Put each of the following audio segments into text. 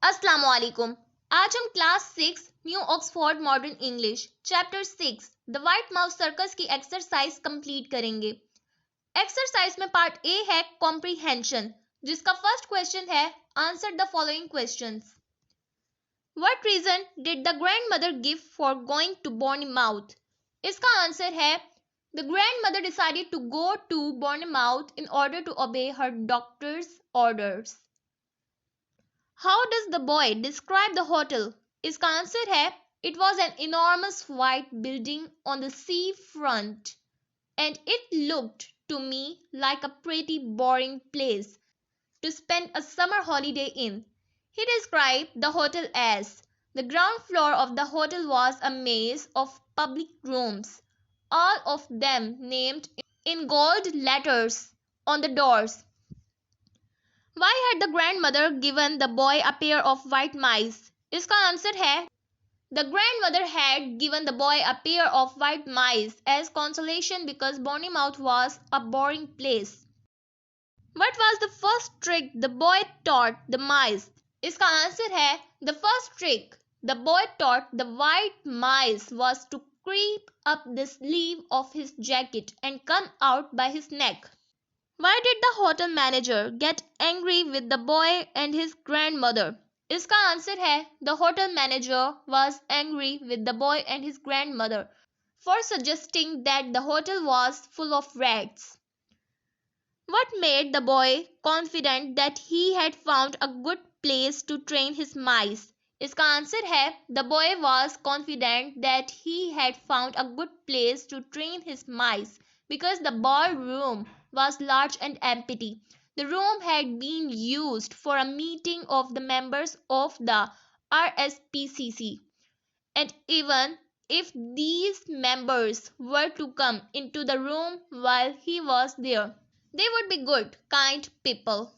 अस्सलाम वालेकुम। आज हम class 6 new Oxford modern English chapter 6 the white mouse circus की एक्सरसाइज कंप्लीट करेंगे। एक्सरसाइज में पार्ट ए है कॉम्प्रीहेंशन, जिसका फर्स्ट क्वेश्चन है answer the following questions. What reason did the grandmother give for going to Bournemouth? इसका answer है the grandmother decided to go to Bournemouth in order to obey her doctor's orders. How does the boy describe the hotel? इसका answer है It was an enormous white building on the sea front, and it looked to me like a pretty boring place to spend a summer holiday in. He described the hotel as the ground floor of the hotel was a maze of public rooms, all of them named in gold letters on the doors. Why had the grandmother given the boy a pair of white mice? इसका answer है The grandmother had given the boy a pair of white mice as consolation because Bournemouth was a boring place. What was the first trick the boy taught the mice? इसका answer है The first trick the boy taught the white mice was to creep up the sleeve of his jacket and come out by his neck. Why did the hotel manager get angry with the boy and his grandmother? इसका answer है The hotel manager was angry with the boy and his grandmother for suggesting that the hotel was full of rats. What made the boy confident that he had found a good place to train his mice? इसका answer है The boy was confident that he had found a good place to train his mice because the ballroom was large and empty. The room had been used for a meeting of the members of the RSPCC, and even if these members were to come into the room while he was there, they would be good, kind people.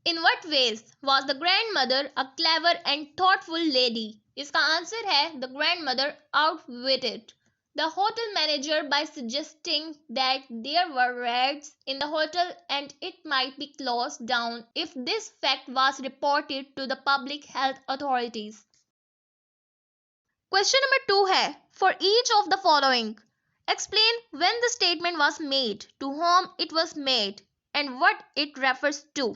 In what ways was the grandmother a clever and thoughtful lady? इसका answer है The grandmother outwitted the hotel manager by suggesting that there were rats in the hotel and it might be closed down if this fact was reported to the public health authorities. Question number 2 है For each of the following, explain when the statement was made, to whom it was made, and what it refers to.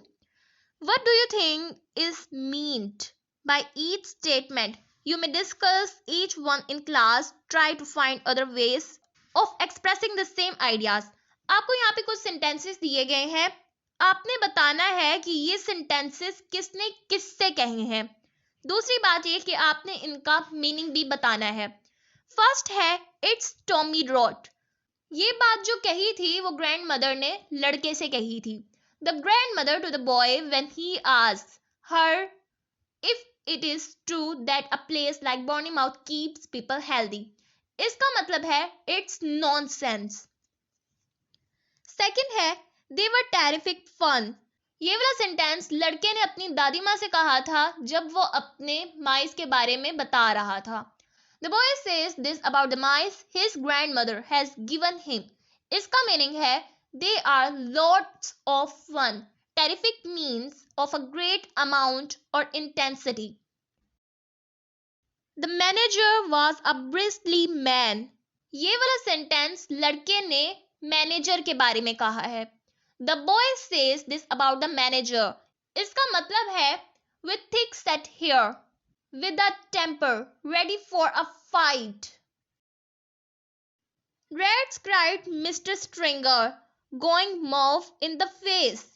What do you think is meant by each statement? You may discuss each one in class. Try to find other ways of expressing the same ideas. आपको यहाँ पे कुछ sentences दिए गए हैं. आपने बताना है कि ये sentences किसने किससे कहे हैं. दूसरी बात ये कि आपने इनका meaning भी बताना है. First है It's Tommy wrote. ये बात जो कही थी वो grandmother ने लड़के से कही थी. The grandmother to the boy when he asked her if it is true that a place like Bournemouth keeps people healthy. इसका मतलब है It's nonsense. Second है They were terrific fun. ये वाला सेंटेंस लड़के ने अपनी दादी माँ से कहा था जब वो अपने माइस के बारे में बता रहा था. The boy says this about the mice his grandmother has given him. इसका मीनिंग है They are lots of fun. Terrific means of a great amount or intensity. The manager was a bristly man. ये वाला sentence लड़के ने manager के बारे में कहा है. The boy says this about the manager. इसका मतलब है with thick set hair, with a temper, ready for a fight. Rats cried Mr. Stringer, going mauve in the face.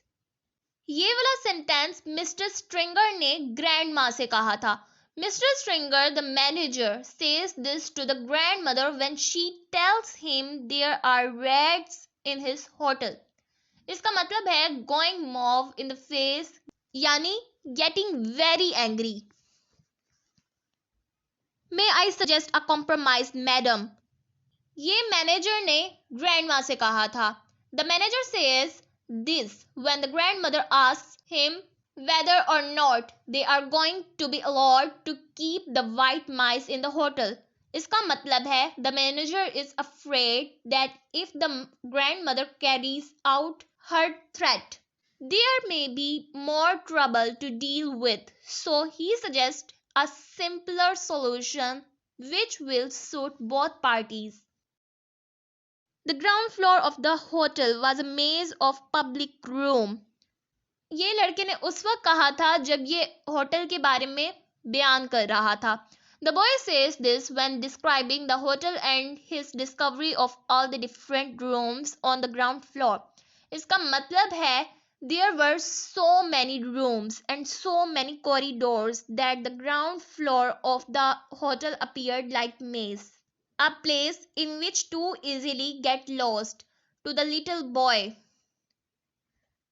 ये वाला सेंटेंस मिस्टर स्ट्रिंगर ने ग्रैंड माँ से कहा था. Mister stringer the manager says this to the grandmother when she tells him there are rats in his hotel. इसका मतलब है going mauve in the face यानी getting very angry. May I suggest a compromise, madam? ये manager ने grand माँ से कहा था. The manager says this when the grandmother asks him whether or not they are going to be allowed to keep the white mice in the hotel. इसका मतलब है the manager is afraid that if the grandmother carries out her threat, There may be more trouble to deal with, so he suggests a simpler solution which will suit both parties. The ground floor of the hotel was a maze of public room. ये लड़के ने उस वक्त कहा था जब ये hotel के बारे में बयान कर रहा था. The boy says this when describing the hotel and his discovery of all the different rooms on the ground floor. इसका मतलब है there were so many rooms and so many corridors that the ground floor of the hotel appeared like maze, a place in which to easily get lost to the little boy.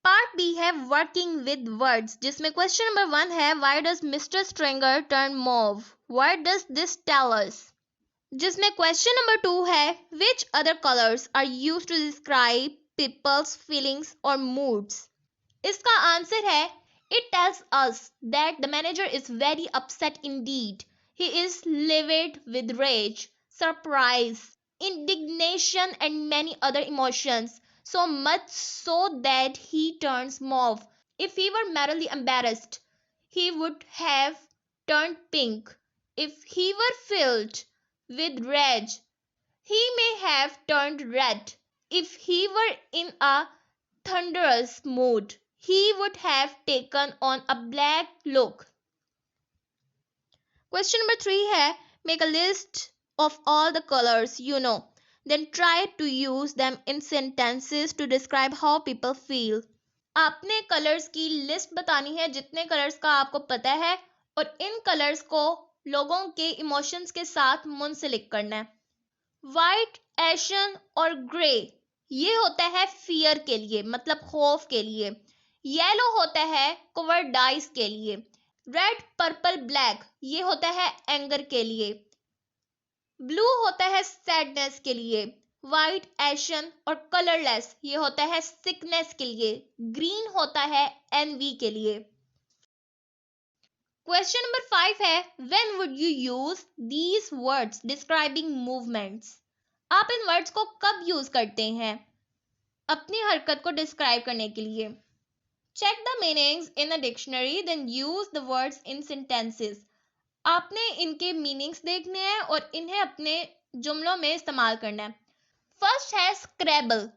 Part B है working with words, जिसमें question number 1 है why does Mr Stranger turn mauve, what does this tell us, जिसमें question number 2 है which other colours are used to describe people's feelings और moods. इसका answer है it tells us that the manager is very upset indeed. He is livid with rage, surprise, indignation and many other emotions, so much so that he turns mauve. If he were merely embarrassed, he would have turned pink. If he were filled with rage, he may have turned red. If he were in a thunderous mood, he would have taken on a black look. Question number 3 है make a list of all the colors you know. Then try to use them in sentences to describe how people feel. आपने colours की list बतानी है जितने colours का आपको पता है और इन कलर्स को लोगों के इमोशंस के साथ मुंसलिक करना है. वाइट, एशन और ग्रे ये होता है फियर के लिए, मतलब खौफ के लिए. येलो होता है कोवर्डाइज के लिए. रेड, पर्पल, ब्लैक ये होता है एंगर के लिए. ब्लू होता है सैडनेस के लिए. व्हाइट, एशन और कलरलेस ये होता है सिकनेस के लिए. ग्रीन होता है एनवी के लिए. क्वेश्चन नंबर 5 है when would you use these words describing movements. आप इन वर्ड्स को कब यूज करते हैं अपनी हरकत को डिस्क्राइब करने के लिए. Check the meanings in a dictionary then use the words in sentences. आपने इनके मीनिंग्स देखने हैं और इन्हें अपने जुमलों में इस्तेमाल करना है. फर्स्ट है स्क्रैबल.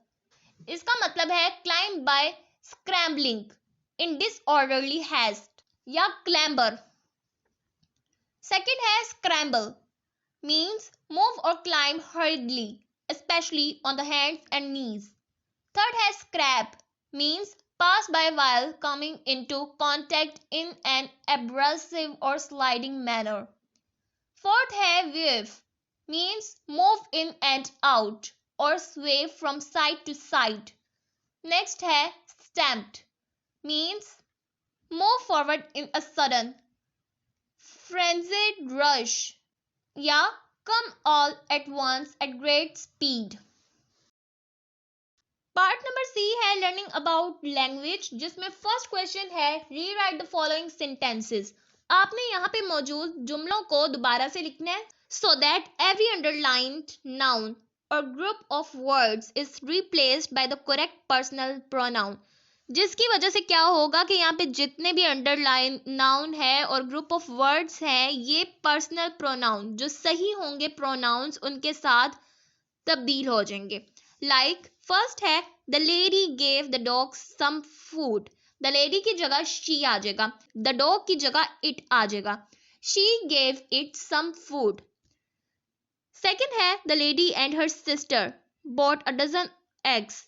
इसका मतलब है climb by scrambling in disorderly haste या क्लैम्बर. सेकंड है स्क्रैम्बल मींस मूव और climb hurriedly especially on the hands and knees. Third है scrap means pass by while coming into contact in an abrasive or sliding manner. Fourth है wave means move in and out or sway from side to side. Next है stamped means move forward in a sudden frenzied rush या come all at once at great speed. Part number C है learning about language, जिसमें first question है rewrite the following sentences. आपने यहाँ पे मौजूद जुमलों को दोबारा से लिखना है so that every underlined noun और group of words is replaced by the correct personal pronoun. जिसकी वजह से क्या होगा कि यहाँ पे जितने भी अंडरलाइन नाउन है और ग्रुप ऑफ वर्ड्स हैं ये पर्सनल प्रोनाउन जो सही होंगे प्रोनाउंस उनके साथ तब्दील हो जाएंगे. लाइक फर्स्ट है the lady gave the dog some food. The lady की जगह शी आ जाएगा, द डॉग की जगह इट आ जाएगा. She gave it some food. Second है the lady and her sister bought a dozen eggs.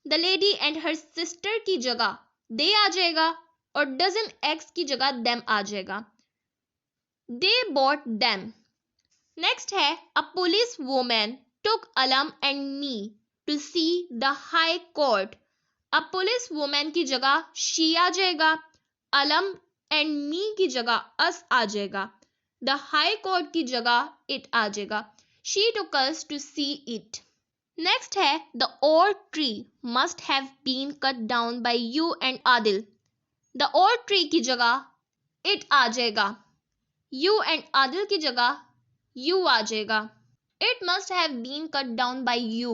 The lady and her sister की जगह दे आ जाएगा और डजन एग्स की जगह देम आ जाएगा. They bought them. नेक्स्ट है अ police women took Alam and me to see the high court. अब police women की जगह she आ जाएगा, अलम and me की जगह us आ जाएगा, the high court की जगह it आ जाएगा. She took us to see it. Next है the old tree must have been cut down by you and Adil. The old tree की जगह it आ जाएगा, you and Adil की जगह you आ जाएगा. It must have been cut down by you.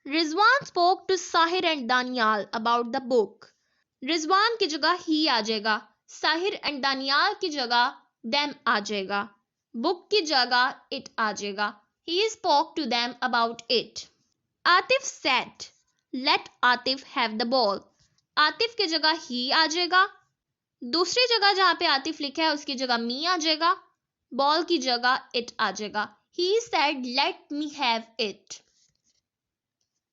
Rizwan spoke to Sahir and Daniel about the book. Rizwan की जगह ही आ जाएगा। Sahir and Daniyal की जगह them आ जाएगा। बुक की जगह it आ जाएगा। He spoke to them about it. Atif said, let Atif have the ball. Atif की जगह ही आ जाएगा। दूसरी जगह जहां पे आतिफ लिखा है उसकी जगह मी आ जाएगा। बॉल की जगह it आ जाएगा। He said, let me have it.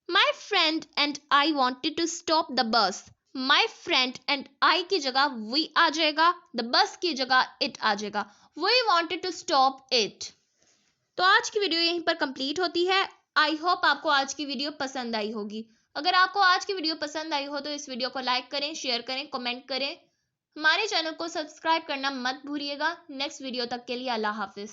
My friend and I wanted to stop the bus. My friend and I की जगह we आ जाएगा। The bus की जगह it आ जाएगा। We wanted to stop it. तो आज की वीडियो यहीं पर कंप्लीट होती है। आई होप आपको आज की वीडियो पसंद आई होगी। अगर आपको आज की वीडियो पसंद आई हो तो इस वीडियो को लाइक करें, शेयर करें, कमेंट करें। हमारे चैनल को सब्सक्राइब करना मत भूलिएगा। नेक्स्ट वीडियो तक के लिए अल्लाह हाफिज।